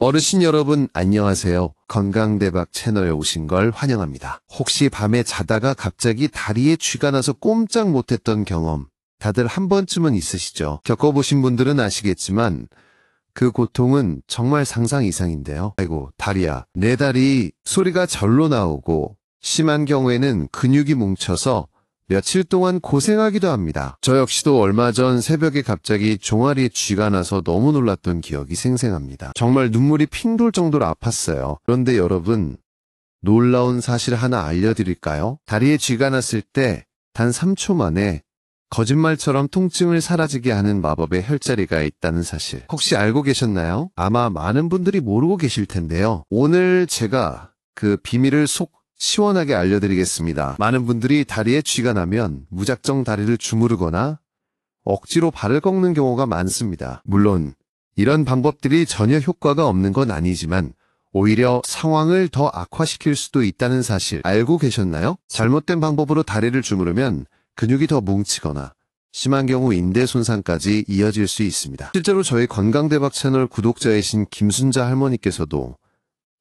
어르신 여러분 안녕하세요. 건강대박 채널에 오신 걸 환영합니다. 혹시 밤에 자다가 갑자기 다리에 쥐가 나서 꼼짝 못했던 경험 다들 한 번쯤은 있으시죠? 겪어보신 분들은 아시겠지만 그 고통은 정말 상상 이상인데요. 아이고 다리야, 내 다리 소리가 절로 나오고 심한 경우에는 근육이 뭉쳐서 며칠 동안 고생하기도 합니다. 저 역시도 얼마 전 새벽에 갑자기 종아리에 쥐가 나서 너무 놀랐던 기억이 생생합니다. 정말 눈물이 핑 돌 정도로 아팠어요. 그런데 여러분, 놀라운 사실 하나 알려드릴까요? 다리에 쥐가 났을 때 단 3초 만에 거짓말처럼 통증을 사라지게 하는 마법의 혈자리가 있다는 사실 혹시 알고 계셨나요? 아마 많은 분들이 모르고 계실 텐데요. 오늘 제가 그 비밀을 속 시원하게 알려드리겠습니다. 많은 분들이 다리에 쥐가 나면 무작정 다리를 주무르거나 억지로 발을 꺾는 경우가 많습니다. 물론 이런 방법들이 전혀 효과가 없는 건 아니지만 오히려 상황을 더 악화시킬 수도 있다는 사실 알고 계셨나요? 잘못된 방법으로 다리를 주무르면 근육이 더 뭉치거나 심한 경우 인대 손상까지 이어질 수 있습니다. 실제로 저희 건강대박 채널 구독자이신 김순자 할머니께서도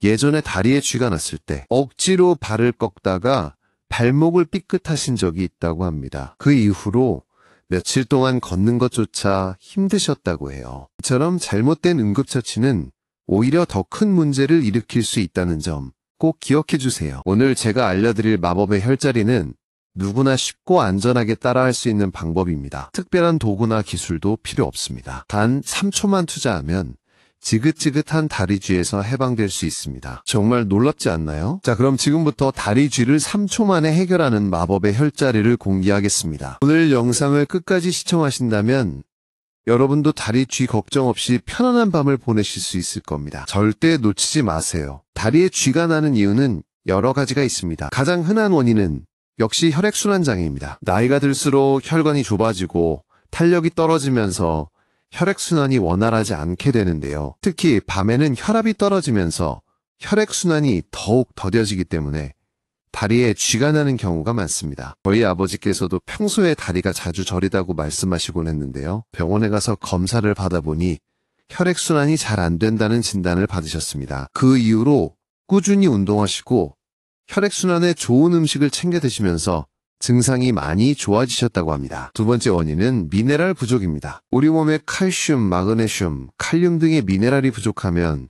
예전에 다리에 쥐가 났을 때 억지로 발을 꺾다가 발목을 삐끗하신 적이 있다고 합니다. 그 이후로 며칠 동안 걷는 것조차 힘드셨다고 해요. 이처럼 잘못된 응급처치는 오히려 더 큰 문제를 일으킬 수 있다는 점 꼭 기억해 주세요. 오늘 제가 알려드릴 마법의 혈자리는 누구나 쉽고 안전하게 따라할 수 있는 방법입니다. 특별한 도구나 기술도 필요 없습니다. 단 3초만 투자하면 지긋지긋한 다리쥐에서 해방될 수 있습니다. 정말 놀랍지 않나요? 자, 그럼 지금부터 다리쥐를 3초 만에 해결하는 마법의 혈자리를 공개하겠습니다. 오늘 영상을 끝까지 시청하신다면 여러분도 다리쥐 걱정 없이 편안한 밤을 보내실 수 있을 겁니다. 절대 놓치지 마세요. 다리에 쥐가 나는 이유는 여러 가지가 있습니다. 가장 흔한 원인은 역시 혈액순환 장애입니다. 나이가 들수록 혈관이 좁아지고 탄력이 떨어지면서 혈액순환이 원활하지 않게 되는데요. 특히 밤에는 혈압이 떨어지면서 혈액순환이 더욱 더뎌지기 때문에 다리에 쥐가 나는 경우가 많습니다. 저희 아버지께서도 평소에 다리가 자주 저리다고 말씀하시곤 했는데요. 병원에 가서 검사를 받아보니 혈액순환이 잘 안 된다는 진단을 받으셨습니다. 그 이후로 꾸준히 운동하시고 혈액순환에 좋은 음식을 챙겨 드시면서 증상이 많이 좋아지셨다고 합니다. 두 번째 원인은 미네랄 부족입니다. 우리 몸에 칼슘, 마그네슘, 칼륨 등의 미네랄이 부족하면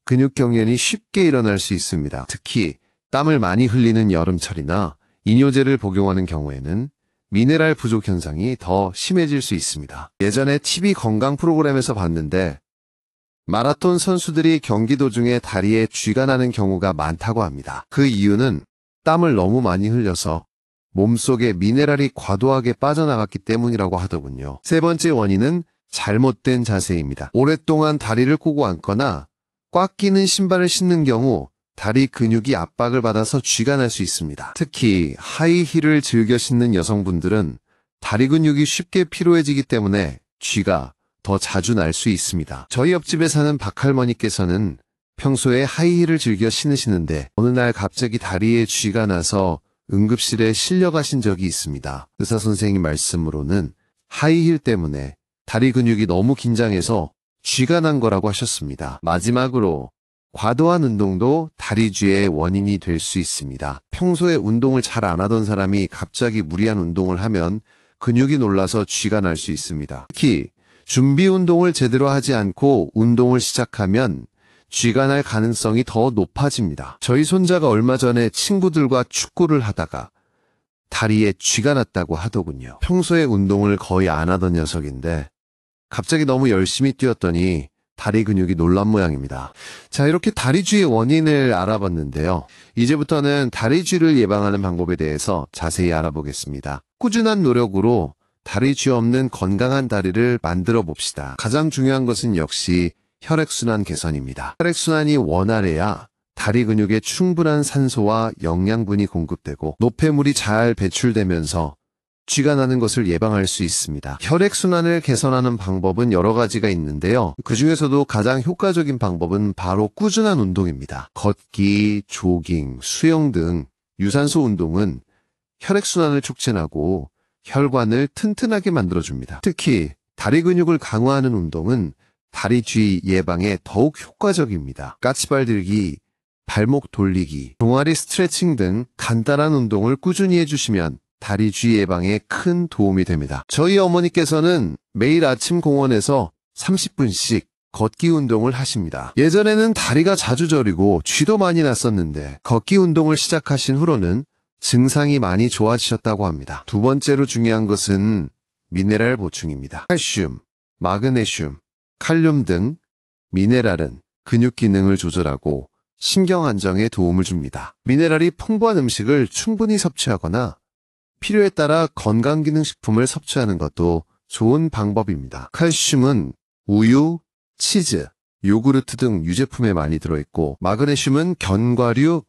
근육경련이 쉽게 일어날 수 있습니다. 특히 땀을 많이 흘리는 여름철이나 이뇨제를 복용하는 경우에는 미네랄 부족 현상이 더 심해질 수 있습니다. 예전에 TV 건강 프로그램에서 봤는데 마라톤 선수들이 경기 도중에 다리에 쥐가 나는 경우가 많다고 합니다. 그 이유는 땀을 너무 많이 흘려서 몸속에 미네랄이 과도하게 빠져나갔기 때문이라고 하더군요. 세 번째 원인은 잘못된 자세입니다. 오랫동안 다리를 꼬고 앉거나 꽉 끼는 신발을 신는 경우 다리 근육이 압박을 받아서 쥐가 날 수 있습니다. 특히 하이힐을 즐겨 신는 여성분들은 다리 근육이 쉽게 피로해지기 때문에 쥐가 더 자주 날 수 있습니다. 저희 옆집에 사는 박할머니께서는 평소에 하이힐을 즐겨 신으시는데 어느 날 갑자기 다리에 쥐가 나서 응급실에 실려가신 적이 있습니다. 의사 선생님 말씀으로는 하이힐 때문에 다리 근육이 너무 긴장해서 쥐가 난 거라고 하셨습니다. 마지막으로 과도한 운동도 다리쥐의 원인이 될 수 있습니다. 평소에 운동을 잘 안 하던 사람이 갑자기 무리한 운동을 하면 근육이 놀라서 쥐가 날 수 있습니다. 특히 준비 운동을 제대로 하지 않고 운동을 시작하면 쥐가 날 가능성이 더 높아집니다. 저희 손자가 얼마 전에 친구들과 축구를 하다가 다리에 쥐가 났다고 하더군요. 평소에 운동을 거의 안 하던 녀석인데 갑자기 너무 열심히 뛰었더니 다리 근육이 놀란 모양입니다. 자, 이렇게 다리쥐의 원인을 알아봤는데요. 이제부터는 다리쥐를 예방하는 방법에 대해서 자세히 알아보겠습니다. 꾸준한 노력으로 다리쥐 없는 건강한 다리를 만들어 봅시다. 가장 중요한 것은 역시 혈액순환 개선입니다. 혈액순환이 원활해야 다리 근육에 충분한 산소와 영양분이 공급되고 노폐물이 잘 배출되면서 쥐가 나는 것을 예방할 수 있습니다. 혈액순환을 개선하는 방법은 여러 가지가 있는데요. 그 중에서도 가장 효과적인 방법은 바로 꾸준한 운동입니다. 걷기, 조깅, 수영 등 유산소 운동은 혈액순환을 촉진하고 혈관을 튼튼하게 만들어줍니다. 특히 다리 근육을 강화하는 운동은 다리 쥐 예방에 더욱 효과적입니다. 까치발 들기, 발목 돌리기, 종아리 스트레칭 등 간단한 운동을 꾸준히 해주시면 다리 쥐 예방에 큰 도움이 됩니다. 저희 어머니께서는 매일 아침 공원에서 30분씩 걷기 운동을 하십니다. 예전에는 다리가 자주 저리고 쥐도 많이 났었는데 걷기 운동을 시작하신 후로는 증상이 많이 좋아지셨다고 합니다. 두 번째로 중요한 것은 미네랄 보충입니다. 칼슘, 마그네슘, 칼륨 등 미네랄은 근육 기능을 조절하고 신경 안정에 도움을 줍니다. 미네랄이 풍부한 음식을 충분히 섭취하거나 필요에 따라 건강기능식품을 섭취하는 것도 좋은 방법입니다. 칼슘은 우유, 치즈, 요구르트 등 유제품에 많이 들어있고 마그네슘은 견과류,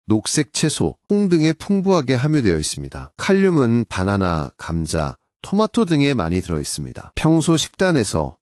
녹색 채소, 콩 등에 풍부하게 함유되어 있습니다. 칼륨은 바나나, 감자, 토마토 등에 많이 들어있습니다. 평소 식단에서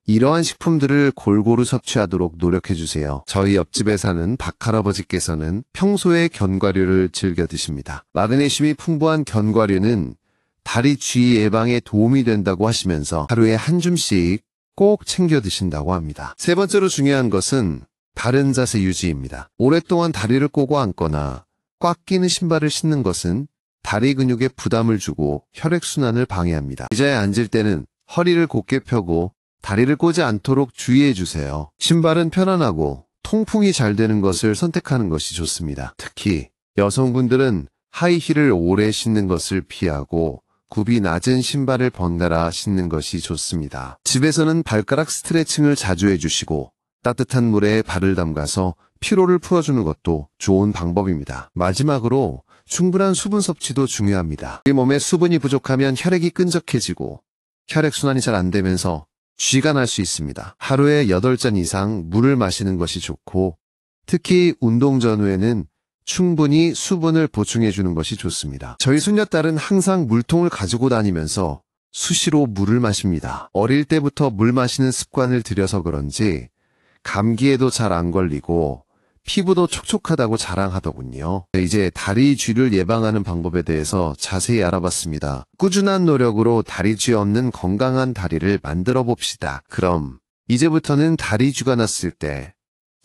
이러한 식품들을 골고루 섭취하도록 노력해주세요. 저희 옆집에 사는 박할아버지께서는 평소에 견과류를 즐겨 드십니다. 마그네슘이 풍부한 견과류는 다리 쥐 예방에 도움이 된다고 하시면서 하루에 한 줌씩 꼭 챙겨 드신다고 합니다. 세 번째로 중요한 것은 바른 자세 유지입니다. 오랫동안 다리를 꼬고 앉거나 꽉 끼는 신발을 신는 것은 다리 근육에 부담을 주고 혈액순환을 방해합니다. 의자에 앉을 때는 허리를 곧게 펴고 다리를 꼬지 않도록 주의해 주세요. 신발은 편안하고 통풍이 잘 되는 것을 선택하는 것이 좋습니다. 특히 여성분들은 하이힐을 오래 신는 것을 피하고 굽이 낮은 신발을 번갈아 신는 것이 좋습니다. 집에서는 발가락 스트레칭을 자주 해주시고 따뜻한 물에 발을 담가서 피로를 풀어주는 것도 좋은 방법입니다. 마지막으로 충분한 수분 섭취도 중요합니다. 우리 몸에 수분이 부족하면 혈액이 끈적해지고 혈액순환이 잘 안 되면서 쥐가 날 수 있습니다. 하루에 8잔 이상 물을 마시는 것이 좋고 특히 운동 전후에는 충분히 수분을 보충해 주는 것이 좋습니다. 저희 손녀딸은 항상 물통을 가지고 다니면서 수시로 물을 마십니다. 어릴 때부터 물 마시는 습관을 들여서 그런지 감기에도 잘 안 걸리고 피부도 촉촉하다고 자랑하더군요. 이제 다리 쥐를 예방하는 방법에 대해서 자세히 알아봤습니다. 꾸준한 노력으로 다리 쥐 없는 건강한 다리를 만들어 봅시다. 그럼 이제부터는 다리 쥐가 났을 때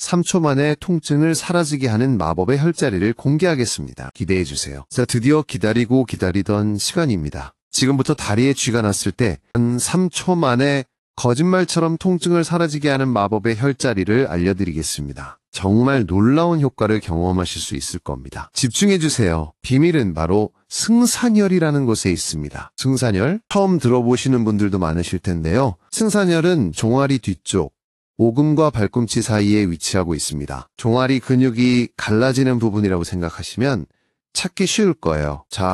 3초 만에 통증을 사라지게 하는 마법의 혈자리를 공개하겠습니다. 기대해 주세요. 자, 드디어 기다리고 기다리던 시간입니다. 지금부터 다리에 쥐가 났을 때 한 3초 만에 거짓말처럼 통증을 사라지게 하는 마법의 혈자리를 알려드리겠습니다. 정말 놀라운 효과를 경험하실 수 있을 겁니다. 집중해 주세요. 비밀은 바로 승산혈이라는 곳에 있습니다. 승산혈? 처음 들어보시는 분들도 많으실 텐데요. 승산혈은 종아리 뒤쪽, 오금과 발꿈치 사이에 위치하고 있습니다. 종아리 근육이 갈라지는 부분이라고 생각하시면 찾기 쉬울 거예요. 자,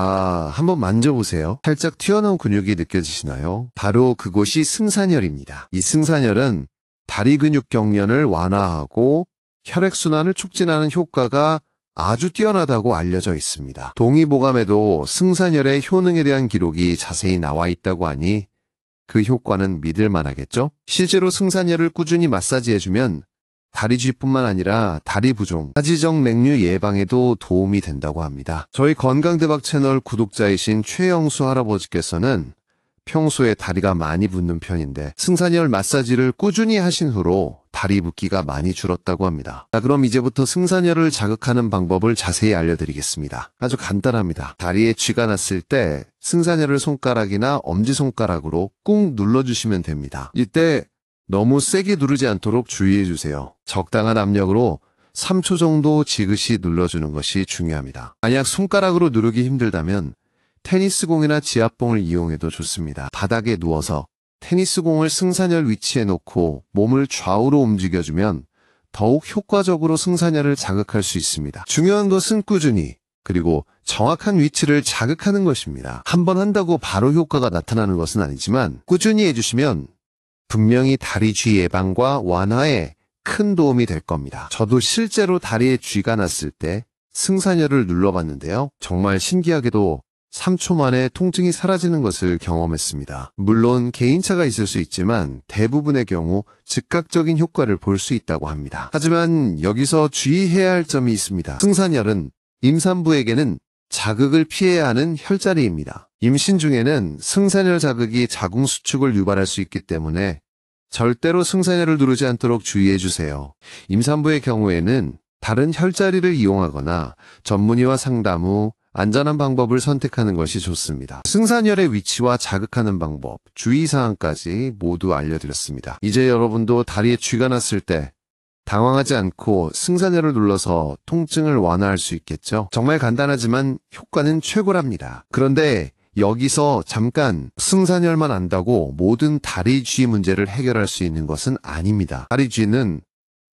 한번 만져보세요. 살짝 튀어나온 근육이 느껴지시나요? 바로 그곳이 승산혈입니다. 이 승산혈은 다리 근육 경련을 완화하고 혈액순환을 촉진하는 효과가 아주 뛰어나다고 알려져 있습니다. 동의보감에도 승산혈의 효능에 대한 기록이 자세히 나와 있다고 하니 그 효과는 믿을 만하겠죠? 실제로 승산혈을 꾸준히 마사지해주면 다리 쥐뿐만 아니라 다리 부종, 하지정 맥류 예방에도 도움이 된다고 합니다. 저희 건강대박 채널 구독자이신 최영수 할아버지께서는 평소에 다리가 많이 붓는 편인데 승산혈 마사지를 꾸준히 하신 후로 다리 붓기가 많이 줄었다고 합니다. 자, 그럼 이제부터 승산혈을 자극하는 방법을 자세히 알려드리겠습니다. 아주 간단합니다. 다리에 쥐가 났을 때 승산혈을 손가락이나 엄지손가락으로 꾹 눌러주시면 됩니다. 이때 너무 세게 누르지 않도록 주의해주세요. 적당한 압력으로 3초 정도 지그시 눌러주는 것이 중요합니다. 만약 손가락으로 누르기 힘들다면 테니스공이나 지압봉을 이용해도 좋습니다. 바닥에 누워서 테니스공을 승산혈 위치에 놓고 몸을 좌우로 움직여주면 더욱 효과적으로 승산혈을 자극할 수 있습니다. 중요한 것은 꾸준히 그리고 정확한 위치를 자극하는 것입니다. 한번 한다고 바로 효과가 나타나는 것은 아니지만 꾸준히 해주시면 분명히 다리 쥐 예방과 완화에 큰 도움이 될 겁니다. 저도 실제로 다리에 쥐가 났을 때 승산혈을 눌러봤는데요. 정말 신기하게도 3초 만에 통증이 사라지는 것을 경험했습니다. 물론 개인차가 있을 수 있지만 대부분의 경우 즉각적인 효과를 볼 수 있다고 합니다. 하지만 여기서 주의해야 할 점이 있습니다. 승산혈은 임산부에게는 자극을 피해야 하는 혈자리입니다. 임신 중에는 승산혈 자극이 자궁 수축을 유발할 수 있기 때문에 절대로 승산혈을 누르지 않도록 주의해 주세요. 임산부의 경우에는 다른 혈자리를 이용하거나 전문의와 상담 후 안전한 방법을 선택하는 것이 좋습니다. 승산혈의 위치와 자극하는 방법, 주의사항까지 모두 알려드렸습니다. 이제 여러분도 다리에 쥐가 났을 때 당황하지 않고 승산혈을 눌러서 통증을 완화할 수 있겠죠? 정말 간단하지만 효과는 최고랍니다. 그런데 여기서 잠깐 승산혈만 안다고 모든 다리 쥐 문제를 해결할 수 있는 것은 아닙니다. 다리 쥐는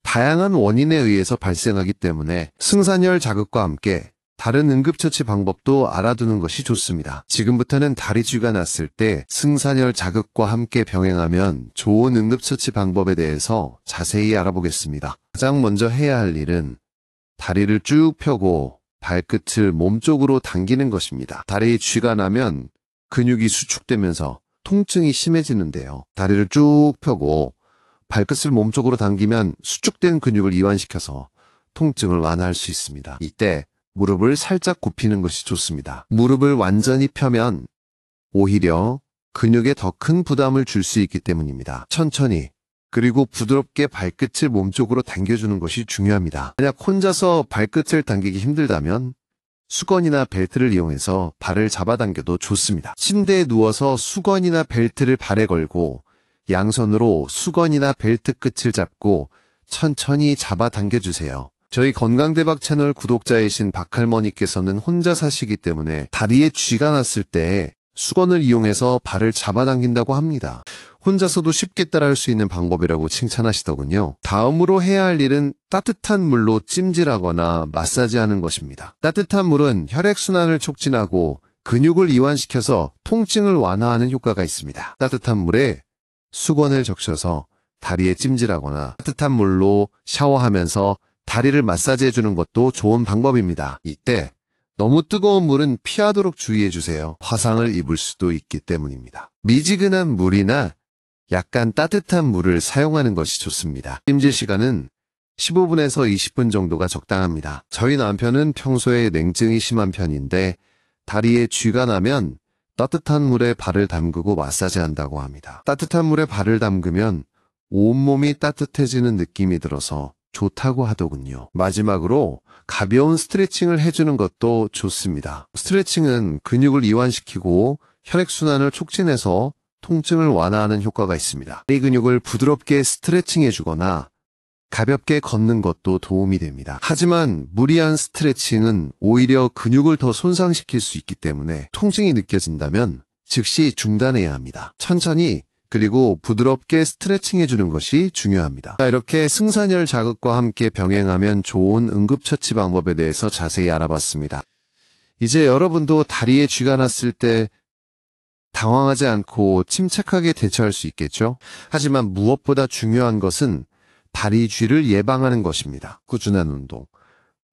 다양한 원인에 의해서 발생하기 때문에 승산혈 자극과 함께 다른 응급처치 방법도 알아두는 것이 좋습니다. 지금부터는 다리 쥐가 났을 때 승산혈 자극과 함께 병행하면 좋은 응급처치 방법에 대해서 자세히 알아보겠습니다. 가장 먼저 해야 할 일은 다리를 쭉 펴고 발끝을 몸쪽으로 당기는 것입니다. 다리에 쥐가 나면 근육이 수축되면서 통증이 심해지는데요. 다리를 쭉 펴고 발끝을 몸쪽으로 당기면 수축된 근육을 이완시켜서 통증을 완화할 수 있습니다. 이때 무릎을 살짝 굽히는 것이 좋습니다. 무릎을 완전히 펴면 오히려 근육에 더 큰 부담을 줄 수 있기 때문입니다. 천천히 그리고 부드럽게 발끝을 몸쪽으로 당겨주는 것이 중요합니다. 만약 혼자서 발끝을 당기기 힘들다면 수건이나 벨트를 이용해서 발을 잡아당겨도 좋습니다. 침대에 누워서 수건이나 벨트를 발에 걸고 양손으로 수건이나 벨트 끝을 잡고 천천히 잡아당겨주세요. 저희 건강대박 채널 구독자이신 박할머니께서는 혼자 사시기 때문에 다리에 쥐가 났을 때 수건을 이용해서 발을 잡아당긴다고 합니다. 혼자서도 쉽게 따라할 수 있는 방법이라고 칭찬하시더군요. 다음으로 해야 할 일은 따뜻한 물로 찜질하거나 마사지하는 것입니다. 따뜻한 물은 혈액순환을 촉진하고 근육을 이완시켜서 통증을 완화하는 효과가 있습니다. 따뜻한 물에 수건을 적셔서 다리에 찜질하거나 따뜻한 물로 샤워하면서 다리를 마사지해 주는 것도 좋은 방법입니다. 이때 너무 뜨거운 물은 피하도록 주의해 주세요. 화상을 입을 수도 있기 때문입니다. 미지근한 물이나 약간 따뜻한 물을 사용하는 것이 좋습니다. 찜질 시간은 15분에서 20분 정도가 적당합니다. 저희 남편은 평소에 냉증이 심한 편인데 다리에 쥐가 나면 따뜻한 물에 발을 담그고 마사지한다고 합니다. 따뜻한 물에 발을 담그면 온몸이 따뜻해지는 느낌이 들어서 좋다고 하더군요. 마지막으로 가벼운 스트레칭을 해주는 것도 좋습니다. 스트레칭은 근육을 이완시키고 혈액순환을 촉진해서 통증을 완화하는 효과가 있습니다. 다리 근육을 부드럽게 스트레칭해주거나 가볍게 걷는 것도 도움이 됩니다. 하지만 무리한 스트레칭은 오히려 근육을 더 손상시킬 수 있기 때문에 통증이 느껴진다면 즉시 중단해야 합니다. 천천히 그리고 부드럽게 스트레칭 해주는 것이 중요합니다. 자, 이렇게 승산혈 자극과 함께 병행하면 좋은 응급처치 방법에 대해서 자세히 알아봤습니다. 이제 여러분도 다리에 쥐가 났을 때 당황하지 않고 침착하게 대처할 수 있겠죠? 하지만 무엇보다 중요한 것은 다리 쥐를 예방하는 것입니다. 꾸준한 운동,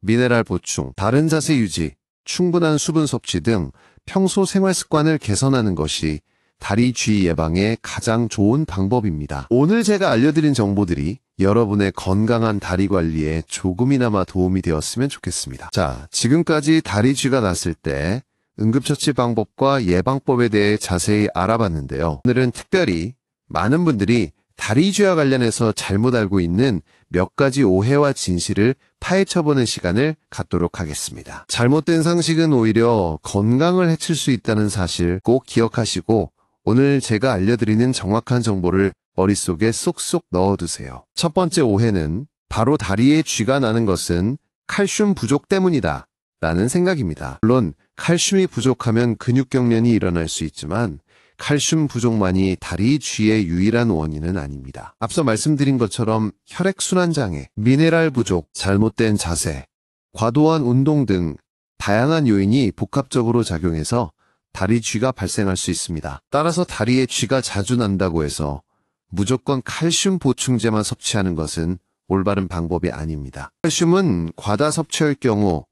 미네랄 보충, 바른 자세 유지, 충분한 수분 섭취 등 평소 생활 습관을 개선하는 것이 다리 쥐 예방의 가장 좋은 방법입니다. 오늘 제가 알려드린 정보들이 여러분의 건강한 다리 관리에 조금이나마 도움이 되었으면 좋겠습니다. 자, 지금까지 다리 쥐가 났을 때 응급처치 방법과 예방법에 대해 자세히 알아봤는데요. 오늘은 특별히 많은 분들이 다리 쥐와 관련해서 잘못 알고 있는 몇 가지 오해와 진실을 파헤쳐보는 시간을 갖도록 하겠습니다. 잘못된 상식은 오히려 건강을 해칠 수 있다는 사실 꼭 기억하시고 오늘 제가 알려드리는 정확한 정보를 머릿속에 쏙쏙 넣어두세요. 첫 번째 오해는 바로 다리에 쥐가 나는 것은 칼슘 부족 때문이다 라는 생각입니다. 물론 칼슘이 부족하면 근육경련이 일어날 수 있지만 칼슘 부족만이 다리 쥐의 유일한 원인은 아닙니다. 앞서 말씀드린 것처럼 혈액순환장애, 미네랄 부족, 잘못된 자세, 과도한 운동 등 다양한 요인이 복합적으로 작용해서 다리 쥐가 발생할 수 있습니다. 따라서 다리에 쥐가 자주 난다고 해서 무조건 칼슘 보충제만 섭취하는 것은 올바른 방법이 아닙니다. 칼슘은 과다 섭취할 경우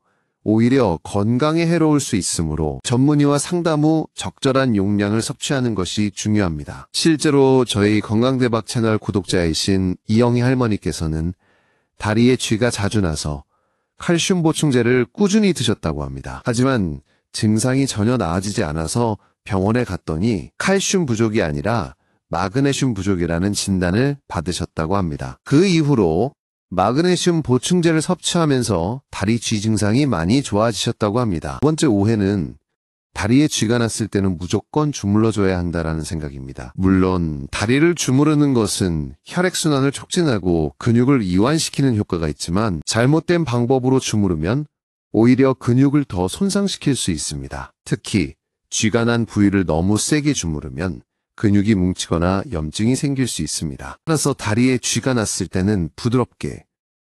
오히려 건강에 해로울 수 있으므로 전문의와 상담 후 적절한 용량을 섭취하는 것이 중요합니다. 실제로 저희 건강대박 채널 구독자이신 이영희 할머니께서는 다리에 쥐가 자주 나서 칼슘 보충제를 꾸준히 드셨다고 합니다. 하지만 증상이 전혀 나아지지 않아서 병원에 갔더니 칼슘 부족이 아니라 마그네슘 부족이라는 진단을 받으셨다고 합니다. 그 이후로 마그네슘 보충제를 섭취하면서 다리 쥐 증상이 많이 좋아지셨다고 합니다. 두 번째 오해는 다리에 쥐가 났을 때는 무조건 주물러줘야 한다라는 생각입니다. 물론 다리를 주무르는 것은 혈액순환을 촉진하고 근육을 이완시키는 효과가 있지만 잘못된 방법으로 주무르면 오히려 근육을 더 손상시킬 수 있습니다. 특히 쥐가 난 부위를 너무 세게 주무르면 근육이 뭉치거나 염증이 생길 수 있습니다. 따라서 다리에 쥐가 났을 때는 부드럽게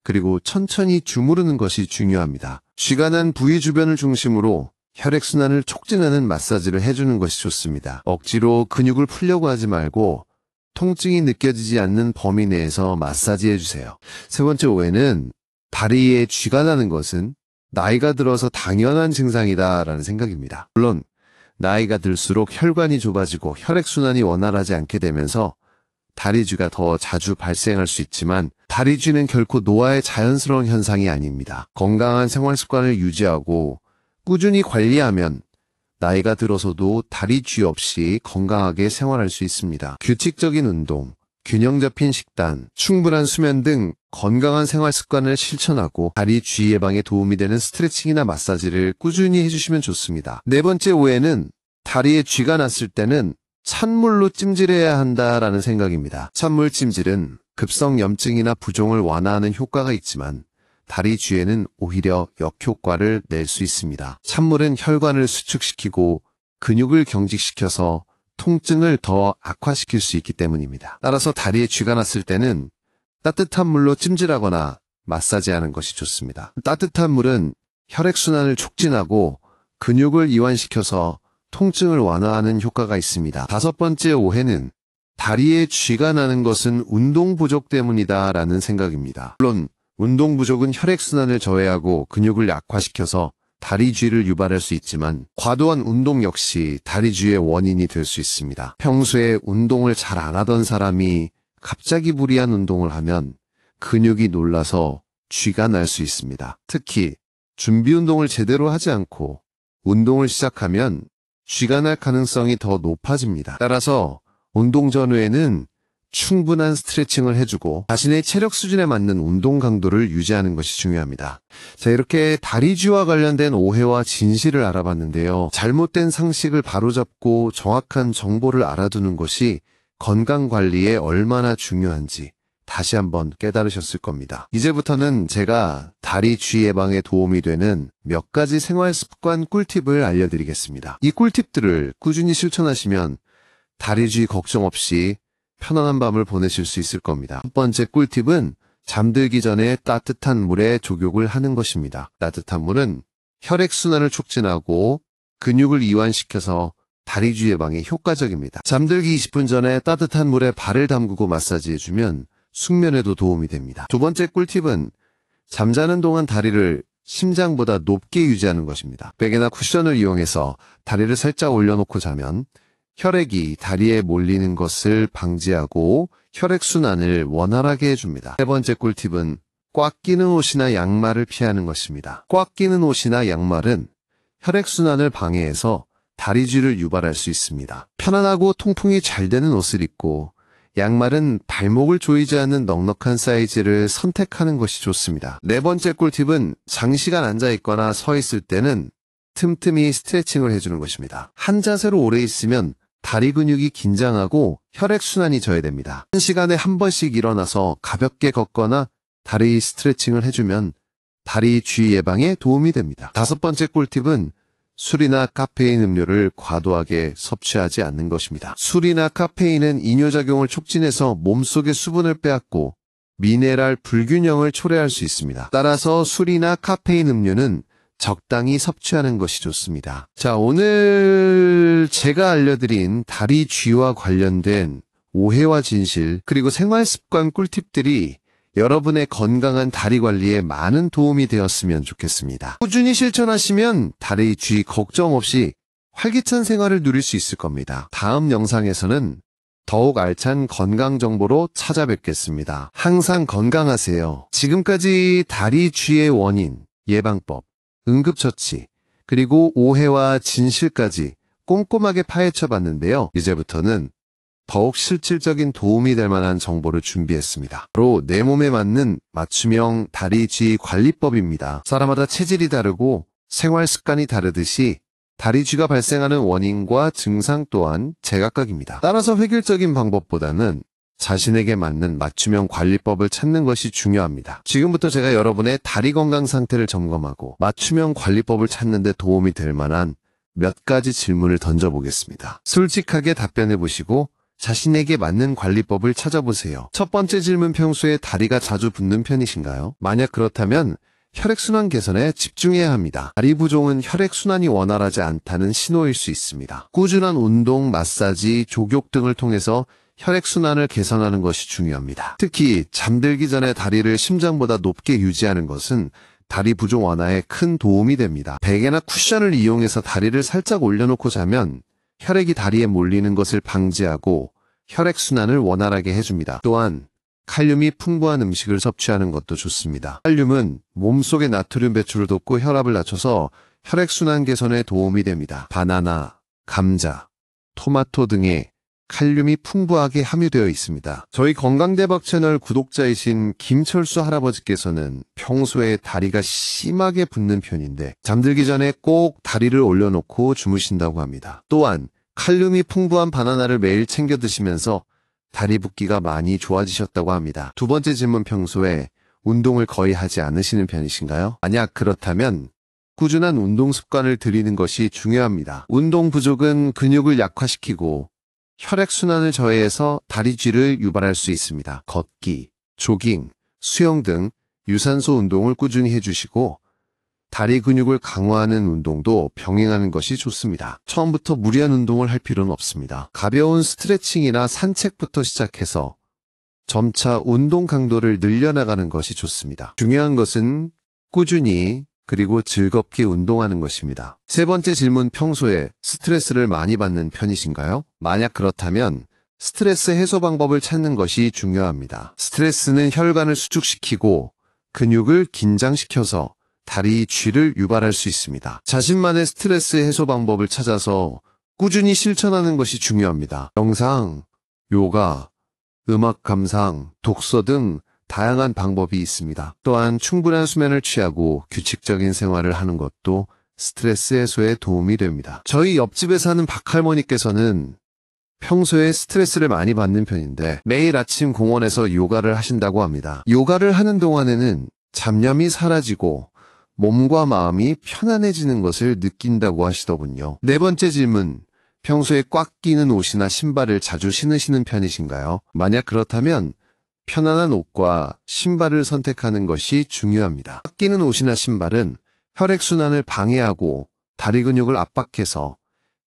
그리고 천천히 주무르는 것이 중요합니다. 쥐가 난 부위 주변을 중심으로 혈액순환을 촉진하는 마사지를 해주는 것이 좋습니다. 억지로 근육을 풀려고 하지 말고 통증이 느껴지지 않는 범위 내에서 마사지 해주세요. 세 번째 오해는 다리에 쥐가 나는 것은 나이가 들어서 당연한 증상이다라는 생각입니다. 물론 나이가 들수록 혈관이 좁아지고 혈액순환이 원활하지 않게 되면서 다리쥐가 더 자주 발생할 수 있지만 다리쥐는 결코 노화의 자연스러운 현상이 아닙니다. 건강한 생활 습관을 유지하고 꾸준히 관리하면 나이가 들어서도 다리쥐 없이 건강하게 생활할 수 있습니다. 규칙적인 운동, 균형 잡힌 식단, 충분한 수면 등 건강한 생활 습관을 실천하고 다리 쥐 예방에 도움이 되는 스트레칭이나 마사지를 꾸준히 해주시면 좋습니다. 네 번째 오해는 다리에 쥐가 났을 때는 찬물로 찜질해야 한다라는 생각입니다. 찬물 찜질은 급성 염증이나 부종을 완화하는 효과가 있지만 다리 쥐에는 오히려 역효과를 낼 수 있습니다. 찬물은 혈관을 수축시키고 근육을 경직시켜서 통증을 더 악화시킬 수 있기 때문입니다. 따라서 다리에 쥐가 났을 때는 따뜻한 물로 찜질하거나 마사지하는 것이 좋습니다. 따뜻한 물은 혈액순환을 촉진하고 근육을 이완시켜서 통증을 완화하는 효과가 있습니다. 다섯 번째 오해는 다리에 쥐가 나는 것은 운동 부족 때문이다라는 생각입니다. 물론 운동 부족은 혈액순환을 저해하고 근육을 약화시켜서 다리 쥐를 유발할 수 있지만 과도한 운동 역시 다리 쥐의 원인이 될 수 있습니다. 평소에 운동을 잘 안 하던 사람이 갑자기 무리한 운동을 하면 근육이 놀라서 쥐가 날 수 있습니다. 특히 준비 운동을 제대로 하지 않고 운동을 시작하면 쥐가 날 가능성이 더 높아집니다. 따라서 운동 전후에는 충분한 스트레칭을 해주고 자신의 체력 수준에 맞는 운동 강도를 유지하는 것이 중요합니다. 자, 이렇게 다리쥐와 관련된 오해와 진실을 알아봤는데요. 잘못된 상식을 바로잡고 정확한 정보를 알아두는 것이 건강관리에 얼마나 중요한지 다시 한번 깨달으셨을 겁니다. 이제부터는 제가 다리쥐 예방에 도움이 되는 몇 가지 생활습관 꿀팁을 알려드리겠습니다. 이 꿀팁들을 꾸준히 실천하시면 다리쥐 걱정 없이 편안한 밤을 보내실 수 있을 겁니다. 첫 번째 꿀팁은 잠들기 전에 따뜻한 물에 족욕을 하는 것입니다. 따뜻한 물은 혈액순환을 촉진하고 근육을 이완시켜서 다리쥐 예방에 효과적입니다. 잠들기 20분 전에 따뜻한 물에 발을 담그고 마사지해주면 숙면에도 도움이 됩니다. 두 번째 꿀팁은 잠자는 동안 다리를 심장보다 높게 유지하는 것입니다. 베개나 쿠션을 이용해서 다리를 살짝 올려놓고 자면 혈액이 다리에 몰리는 것을 방지하고 혈액순환을 원활하게 해줍니다. 세 번째 꿀팁은 꽉 끼는 옷이나 양말을 피하는 것입니다. 꽉 끼는 옷이나 양말은 혈액순환을 방해해서 다리쥐를 유발할 수 있습니다. 편안하고 통풍이 잘 되는 옷을 입고 양말은 발목을 조이지 않는 넉넉한 사이즈를 선택하는 것이 좋습니다. 네 번째 꿀팁은 장시간 앉아있거나 서 있을 때는 틈틈이 스트레칭을 해주는 것입니다. 한 자세로 오래 있으면 다리 근육이 긴장하고 혈액순환이 저해됩니다. 한 시간에 한 번씩 일어나서 가볍게 걷거나 다리 스트레칭을 해주면 다리 쥐 예방에 도움이 됩니다. 다섯 번째 꿀팁은 술이나 카페인 음료를 과도하게 섭취하지 않는 것입니다. 술이나 카페인은 이뇨작용을 촉진해서 몸속의 수분을 빼앗고 미네랄 불균형을 초래할 수 있습니다. 따라서 술이나 카페인 음료는 적당히 섭취하는 것이 좋습니다. 자, 오늘 제가 알려드린 다리 쥐와 관련된 오해와 진실 그리고 생활습관 꿀팁들이 여러분의 건강한 다리 관리에 많은 도움이 되었으면 좋겠습니다. 꾸준히 실천하시면 다리 쥐 걱정 없이 활기찬 생활을 누릴 수 있을 겁니다. 다음 영상에서는 더욱 알찬 건강 정보로 찾아뵙겠습니다. 항상 건강하세요. 지금까지 다리 쥐의 원인, 예방법, 응급처치, 그리고 오해와 진실까지 꼼꼼하게 파헤쳐 봤는데요. 이제부터는 더욱 실질적인 도움이 될 만한 정보를 준비했습니다. 바로 내 몸에 맞는 맞춤형 다리 쥐 관리법입니다. 사람마다 체질이 다르고 생활 습관이 다르듯이 다리 쥐가 발생하는 원인과 증상 또한 제각각입니다. 따라서 획일적인 방법보다는 자신에게 맞는 맞춤형 관리법을 찾는 것이 중요합니다. 지금부터 제가 여러분의 다리 건강 상태를 점검하고 맞춤형 관리법을 찾는 데 도움이 될 만한 몇 가지 질문을 던져보겠습니다. 솔직하게 답변해 보시고 자신에게 맞는 관리법을 찾아보세요. 첫 번째 질문, 평소에 다리가 자주 붓는 편이신가요? 만약 그렇다면 혈액순환 개선에 집중해야 합니다. 다리 부종은 혈액순환이 원활하지 않다는 신호일 수 있습니다. 꾸준한 운동, 마사지, 족욕 등을 통해서 혈액순환을 개선하는 것이 중요합니다. 특히 잠들기 전에 다리를 심장보다 높게 유지하는 것은 다리 부종 완화에 큰 도움이 됩니다. 베개나 쿠션을 이용해서 다리를 살짝 올려놓고 자면 혈액이 다리에 몰리는 것을 방지하고 혈액순환을 원활하게 해줍니다. 또한 칼륨이 풍부한 음식을 섭취하는 것도 좋습니다. 칼륨은 몸속의 나트륨 배출을 돕고 혈압을 낮춰서 혈액순환 개선에 도움이 됩니다. 바나나, 감자, 토마토 등에 칼륨이 풍부하게 함유되어 있습니다. 저희 건강대박 채널 구독자이신 김철수 할아버지께서는 평소에 다리가 심하게 붓는 편인데 잠들기 전에 꼭 다리를 올려놓고 주무신다고 합니다. 또한 칼륨이 풍부한 바나나를 매일 챙겨 드시면서 다리 붓기가 많이 좋아지셨다고 합니다. 두 번째 질문, 평소에 운동을 거의 하지 않으시는 편이신가요? 만약 그렇다면 꾸준한 운동 습관을 들이는 것이 중요합니다. 운동 부족은 근육을 약화시키고 혈액순환을 저해해서 다리 쥐를 유발할 수 있습니다. 걷기, 조깅, 수영 등 유산소 운동을 꾸준히 해주시고 다리 근육을 강화하는 운동도 병행하는 것이 좋습니다. 처음부터 무리한 운동을 할 필요는 없습니다. 가벼운 스트레칭이나 산책부터 시작해서 점차 운동 강도를 늘려나가는 것이 좋습니다. 중요한 것은 꾸준히 그리고 즐겁게 운동하는 것입니다. 세 번째 질문, 평소에 스트레스를 많이 받는 편이신가요? 만약 그렇다면 스트레스 해소 방법을 찾는 것이 중요합니다. 스트레스는 혈관을 수축시키고 근육을 긴장시켜서 다리 쥐를 유발할 수 있습니다. 자신만의 스트레스 해소 방법을 찾아서 꾸준히 실천하는 것이 중요합니다. 명상, 요가, 음악 감상, 독서 등 다양한 방법이 있습니다. 또한 충분한 수면을 취하고 규칙적인 생활을 하는 것도 스트레스 해소에 도움이 됩니다. 저희 옆집에 사는 박할머니께서는 평소에 스트레스를 많이 받는 편인데 매일 아침 공원에서 요가를 하신다고 합니다. 요가를 하는 동안에는 잡념이 사라지고 몸과 마음이 편안해지는 것을 느낀다고 하시더군요. 네 번째 질문, 평소에 꽉 끼는 옷이나 신발을 자주 신으시는 편이신가요? 만약 그렇다면 편안한 옷과 신발을 선택하는 것이 중요합니다. 꽉 끼는 옷이나 신발은 혈액순환을 방해하고 다리 근육을 압박해서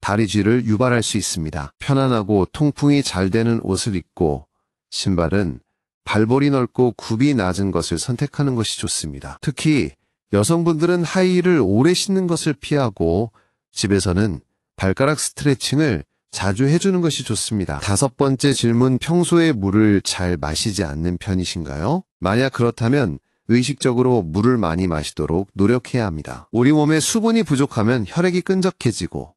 다리 쥐를 유발할 수 있습니다. 편안하고 통풍이 잘 되는 옷을 입고 신발은 발볼이 넓고 굽이 낮은 것을 선택하는 것이 좋습니다. 특히 여성분들은 하이힐을 오래 신는 것을 피하고 집에서는 발가락 스트레칭을 자주 해주는 것이 좋습니다. 다섯 번째 질문, 평소에 물을 잘 마시지 않는 편이신가요? 만약 그렇다면 의식적으로 물을 많이 마시도록 노력해야 합니다. 우리 몸에 수분이 부족하면 혈액이 끈적해지고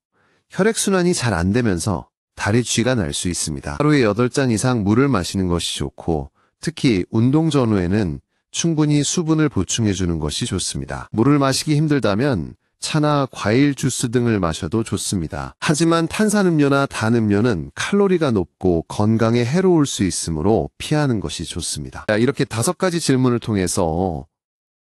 혈액순환이 잘 안 되면서 다리 쥐가 날 수 있습니다. 하루에 8잔 이상 물을 마시는 것이 좋고 특히 운동 전후에는 충분히 수분을 보충해주는 것이 좋습니다. 물을 마시기 힘들다면 차나 과일 주스 등을 마셔도 좋습니다. 하지만 탄산음료나 단 음료는 칼로리가 높고 건강에 해로울 수 있으므로 피하는 것이 좋습니다. 이렇게 5가지 질문을 통해서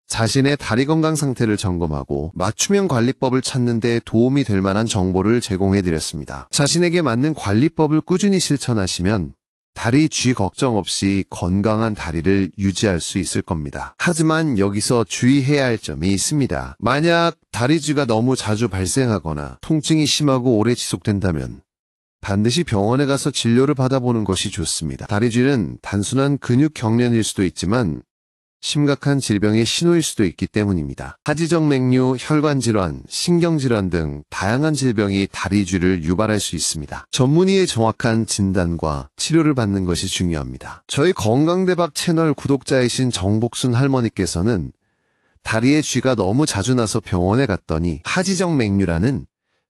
자신의 다리 건강 상태를 점검하고 맞춤형 관리법을 찾는 데 도움이 될 만한 정보를 제공해드렸습니다. 자신에게 맞는 관리법을 꾸준히 실천하시면 다리 쥐 걱정 없이 건강한 다리를 유지할 수 있을 겁니다. 하지만 여기서 주의해야 할 점이 있습니다. 만약 다리 쥐가 너무 자주 발생하거나 통증이 심하고 오래 지속된다면 반드시 병원에 가서 진료를 받아보는 것이 좋습니다. 다리 쥐는 단순한 근육 경련일 수도 있지만 심각한 질병의 신호일 수도 있기 때문입니다. 하지정맥류, 혈관질환, 신경질환 등 다양한 질병이 다리 쥐를 유발할 수 있습니다. 전문의의 정확한 진단과 치료를 받는 것이 중요합니다. 저희 건강대박 채널 구독자이신 정복순 할머니께서는 다리에 쥐가 너무 자주 나서 병원에 갔더니 하지정맥류라는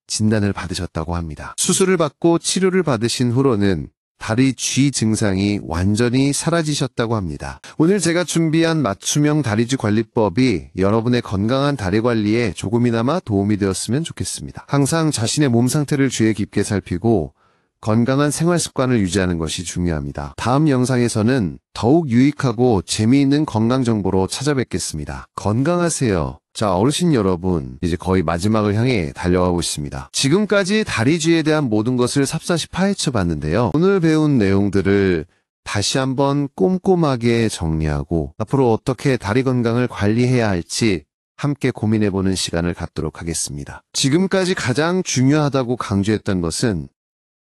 진단을 받으셨다고 합니다. 수술을 받고 치료를 받으신 후로는 다리 쥐 증상이 완전히 사라지셨다고 합니다. 오늘 제가 준비한 맞춤형 다리쥐 관리법이 여러분의 건강한 다리 관리에 조금이나마 도움이 되었으면 좋겠습니다. 항상 자신의 몸 상태를 주의 깊게 살피고 건강한 생활 습관을 유지하는 것이 중요합니다. 다음 영상에서는 더욱 유익하고 재미있는 건강 정보로 찾아뵙겠습니다. 건강하세요. 자, 어르신 여러분, 이제 거의 마지막을 향해 달려가고 있습니다. 지금까지 다리쥐에 대한 모든 것을 삽사시 파헤쳐 봤는데요. 오늘 배운 내용들을 다시 한번 꼼꼼하게 정리하고 앞으로 어떻게 다리 건강을 관리해야 할지 함께 고민해보는 시간을 갖도록 하겠습니다. 지금까지 가장 중요하다고 강조했던 것은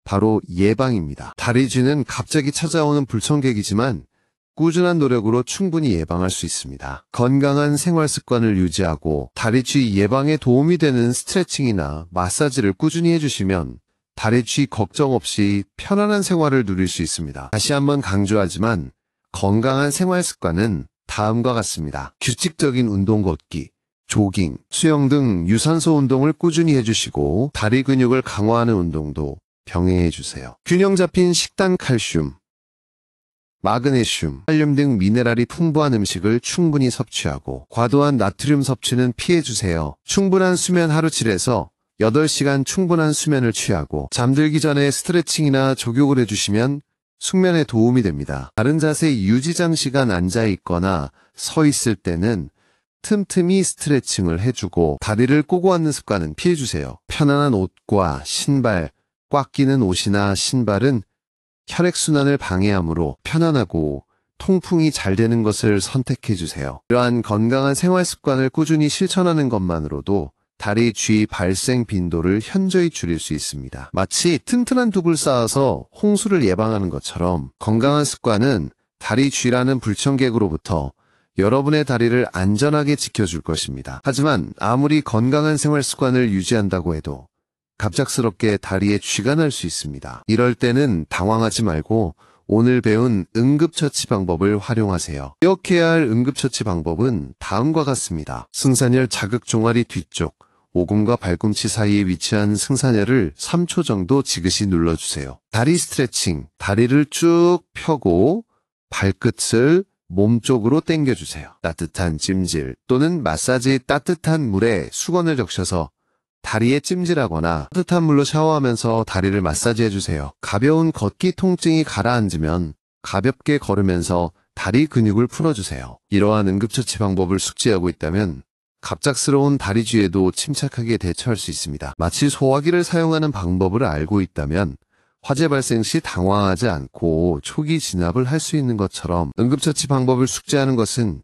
바로 예방입니다. 다리쥐는 갑자기 찾아오는 불청객이지만 꾸준한 노력으로 충분히 예방할 수 있습니다. 건강한 생활 습관을 유지하고 다리쥐 예방에 도움이 되는 스트레칭이나 마사지를 꾸준히 해주시면 다리쥐 걱정 없이 편안한 생활을 누릴 수 있습니다. 다시 한번 강조하지만 건강한 생활 습관은 다음과 같습니다. 규칙적인 운동 걷기, 조깅, 수영 등 유산소 운동을 꾸준히 해주시고 다리 근육을 강화하는 운동도 병행해주세요. 균형 잡힌 식단 칼슘, 마그네슘, 칼륨 등 미네랄이 풍부한 음식을 충분히 섭취하고 과도한 나트륨 섭취는 피해주세요. 충분한 수면 하루 7에서 8시간 충분한 수면을 취하고 잠들기 전에 스트레칭이나 조격을 해주시면 숙면에 도움이 됩니다. 바른 자세 유지 장시간 앉아있거나 서 있을 때는 틈틈이 스트레칭을 해주고 다리를 꼬고 앉는 습관은 피해주세요. 편안한 옷과 신발, 꽉 끼는 옷이나 신발은 혈액순환을 방해하므로 편안하고 통풍이 잘 되는 것을 선택해주세요. 이러한 건강한 생활 습관을 꾸준히 실천하는 것만으로도 다리 쥐 발생 빈도를 현저히 줄일 수 있습니다. 마치 튼튼한 둑을 쌓아서 홍수를 예방하는 것처럼 건강한 습관은 다리 쥐라는 불청객으로부터 여러분의 다리를 안전하게 지켜줄 것입니다. 하지만 아무리 건강한 생활 습관을 유지한다고 해도 갑작스럽게 다리에 쥐가 날 수 있습니다. 이럴 때는 당황하지 말고 오늘 배운 응급처치 방법을 활용하세요. 기억해야 할 응급처치 방법은 다음과 같습니다. 승산혈 자극 종아리 뒤쪽, 오금과 발꿈치 사이에 위치한 승산혈을 3초 정도 지그시 눌러주세요. 다리 스트레칭, 다리를 쭉 펴고 발끝을 몸쪽으로 당겨주세요. 따뜻한 찜질 또는 마사지 따뜻한 물에 수건을 적셔서 다리에 찜질하거나 따뜻한 물로 샤워하면서 다리를 마사지해주세요. 가벼운 걷기 통증이 가라앉으면 가볍게 걸으면서 다리 근육을 풀어주세요. 이러한 응급처치 방법을 숙지하고 있다면 갑작스러운 다리쥐에도 침착하게 대처할 수 있습니다. 마치 소화기를 사용하는 방법을 알고 있다면 화재 발생 시 당황하지 않고 초기 진압을 할 수 있는 것처럼 응급처치 방법을 숙지하는 것은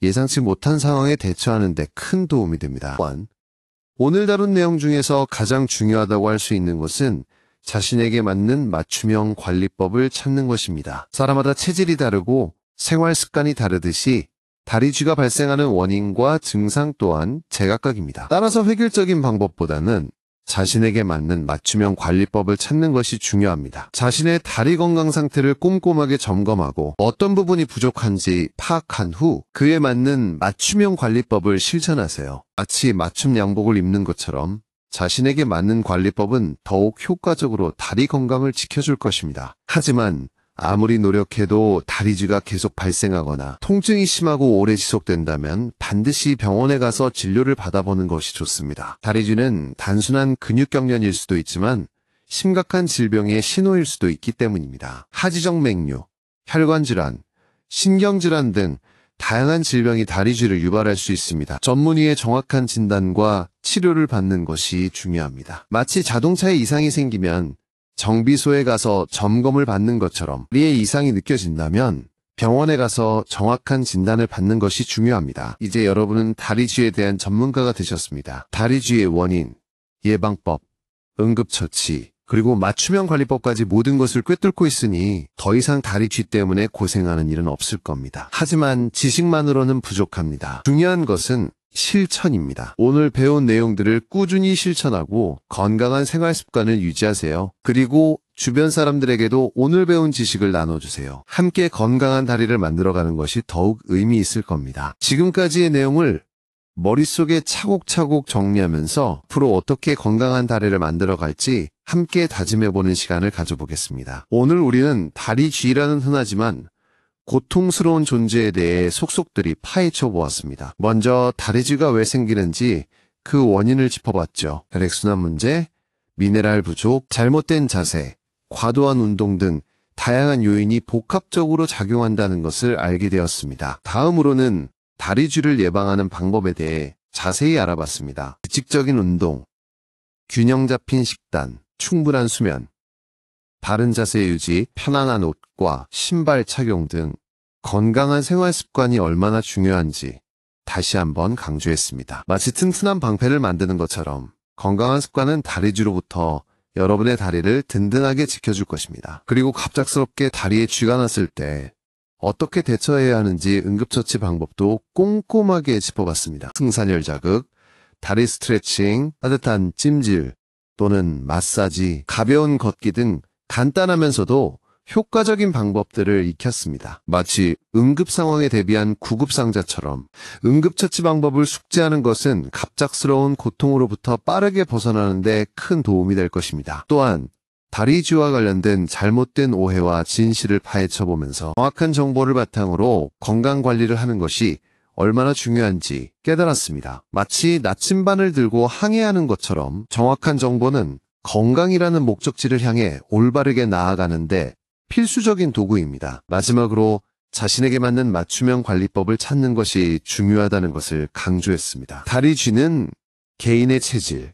예상치 못한 상황에 대처하는 데 큰 도움이 됩니다. 또한 오늘 다룬 내용 중에서 가장 중요하다고 할 수 있는 것은 자신에게 맞는 맞춤형 관리법을 찾는 것입니다. 사람마다 체질이 다르고 생활 습관이 다르듯이 다리쥐가 발생하는 원인과 증상 또한 제각각입니다. 따라서 획일적인 방법보다는 자신에게 맞는 맞춤형 관리법을 찾는 것이 중요합니다. 자신의 다리 건강 상태를 꼼꼼하게 점검하고 어떤 부분이 부족한지 파악한 후 그에 맞는 맞춤형 관리법을 실천하세요. 마치 맞춤 양복을 입는 것처럼 자신에게 맞는 관리법은 더욱 효과적으로 다리 건강을 지켜줄 것입니다. 하지만 아무리 노력해도 다리쥐가 계속 발생하거나 통증이 심하고 오래 지속된다면 반드시 병원에 가서 진료를 받아보는 것이 좋습니다. 다리쥐는 단순한 근육경련일 수도 있지만 심각한 질병의 신호일 수도 있기 때문입니다. 하지정맥류, 혈관질환, 신경질환 등 다양한 질병이 다리쥐를 유발할 수 있습니다. 전문의의 정확한 진단과 치료를 받는 것이 중요합니다. 마치 자동차에 이상이 생기면 정비소에 가서 점검을 받는 것처럼 다리에 이상이 느껴진다면 병원에 가서 정확한 진단을 받는 것이 중요합니다. 이제 여러분은 다리쥐에 대한 전문가가 되셨습니다. 다리쥐의 원인, 예방법, 응급처치, 그리고 맞춤형 관리법까지 모든 것을 꿰뚫고 있으니 더 이상 다리쥐 때문에 고생하는 일은 없을 겁니다. 하지만 지식만으로는 부족합니다. 중요한 것은 실천입니다. 오늘 배운 내용들을 꾸준히 실천하고 건강한 생활 습관을 유지하세요. 그리고 주변 사람들에게도 오늘 배운 지식을 나눠주세요. 함께 건강한 다리를 만들어가는 것이 더욱 의미 있을 겁니다. 지금까지의 내용을 머릿속에 차곡차곡 정리하면서 앞으로 어떻게 건강한 다리를 만들어갈지 함께 다짐해보는 시간을 가져보겠습니다. 오늘 우리는 다리 쥐라는 흔하지만 고통스러운 존재에 대해 속속들이 파헤쳐 보았습니다. 먼저 다리 쥐가 왜 생기는지 그 원인을 짚어봤죠. 혈액순환 문제, 미네랄 부족, 잘못된 자세, 과도한 운동 등 다양한 요인이 복합적으로 작용한다는 것을 알게 되었습니다. 다음으로는 다리 쥐를 예방하는 방법에 대해 자세히 알아봤습니다. 규칙적인 운동, 균형 잡힌 식단, 충분한 수면, 바른 자세 유지, 편안한 옷과 신발 착용 등 건강한 생활 습관이 얼마나 중요한지 다시 한번 강조했습니다. 마치 튼튼한 방패를 만드는 것처럼 건강한 습관은 다리쥐로부터 여러분의 다리를 든든하게 지켜줄 것입니다. 그리고 갑작스럽게 다리에 쥐가 났을 때 어떻게 대처해야 하는지 응급처치 방법도 꼼꼼하게 짚어봤습니다. 승산혈 자극, 다리 스트레칭, 따뜻한 찜질 또는 마사지, 가벼운 걷기 등 간단하면서도 효과적인 방법들을 익혔습니다. 마치 응급 상황에 대비한 구급상자처럼 응급처치 방법을 숙지하는 것은 갑작스러운 고통으로부터 빠르게 벗어나는 데 큰 도움이 될 것입니다. 또한 다리쥐와 관련된 잘못된 오해와 진실을 파헤쳐보면서 정확한 정보를 바탕으로 건강관리를 하는 것이 얼마나 중요한지 깨달았습니다. 마치 나침반을 들고 항해하는 것처럼 정확한 정보는 건강이라는 목적지를 향해 올바르게 나아가는데 필수적인 도구입니다. 마지막으로 자신에게 맞는 맞춤형 관리법을 찾는 것이 중요하다는 것을 강조했습니다. 다리쥐는 개인의 체질,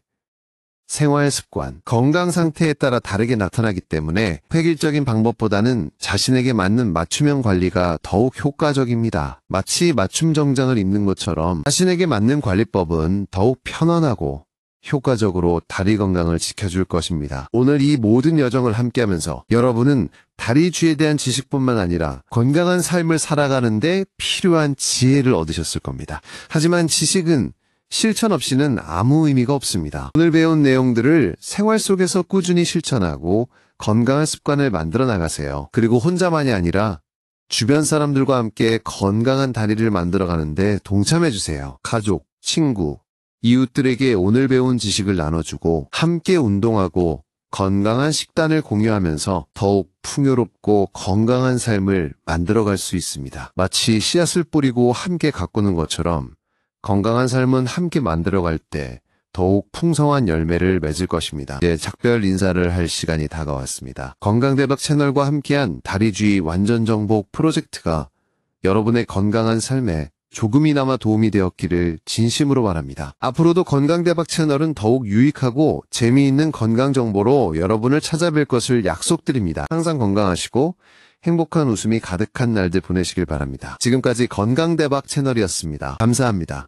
생활 습관, 건강 상태에 따라 다르게 나타나기 때문에 획일적인 방법보다는 자신에게 맞는 맞춤형 관리가 더욱 효과적입니다. 마치 맞춤 정장을 입는 것처럼 자신에게 맞는 관리법은 더욱 편안하고 효과적으로 다리 건강을 지켜줄 것입니다. 오늘 이 모든 여정을 함께하면서 여러분은 다리쥐에 대한 지식뿐만 아니라 건강한 삶을 살아가는데 필요한 지혜를 얻으셨을 겁니다. 하지만 지식은 실천 없이는 아무 의미가 없습니다. 오늘 배운 내용들을 생활 속에서 꾸준히 실천하고 건강한 습관을 만들어 나가세요. 그리고 혼자만이 아니라 주변 사람들과 함께 건강한 다리를 만들어가는데 동참해주세요. 가족, 친구, 이웃들에게 오늘 배운 지식을 나눠주고 함께 운동하고 건강한 식단을 공유하면서 더욱 풍요롭고 건강한 삶을 만들어갈 수 있습니다. 마치 씨앗을 뿌리고 함께 가꾸는 것처럼 건강한 삶은 함께 만들어갈 때 더욱 풍성한 열매를 맺을 것입니다. 이제 작별 인사를 할 시간이 다가왔습니다. 건강대박 채널과 함께한 다리쥐 완전정복 프로젝트가 여러분의 건강한 삶에 조금이나마 도움이 되었기를 진심으로 바랍니다. 앞으로도 건강대박 채널은 더욱 유익하고 재미있는 건강정보로 여러분을 찾아뵐 것을 약속드립니다. 항상 건강하시고 행복한 웃음이 가득한 날들 보내시길 바랍니다. 지금까지 건강대박 채널이었습니다. 감사합니다.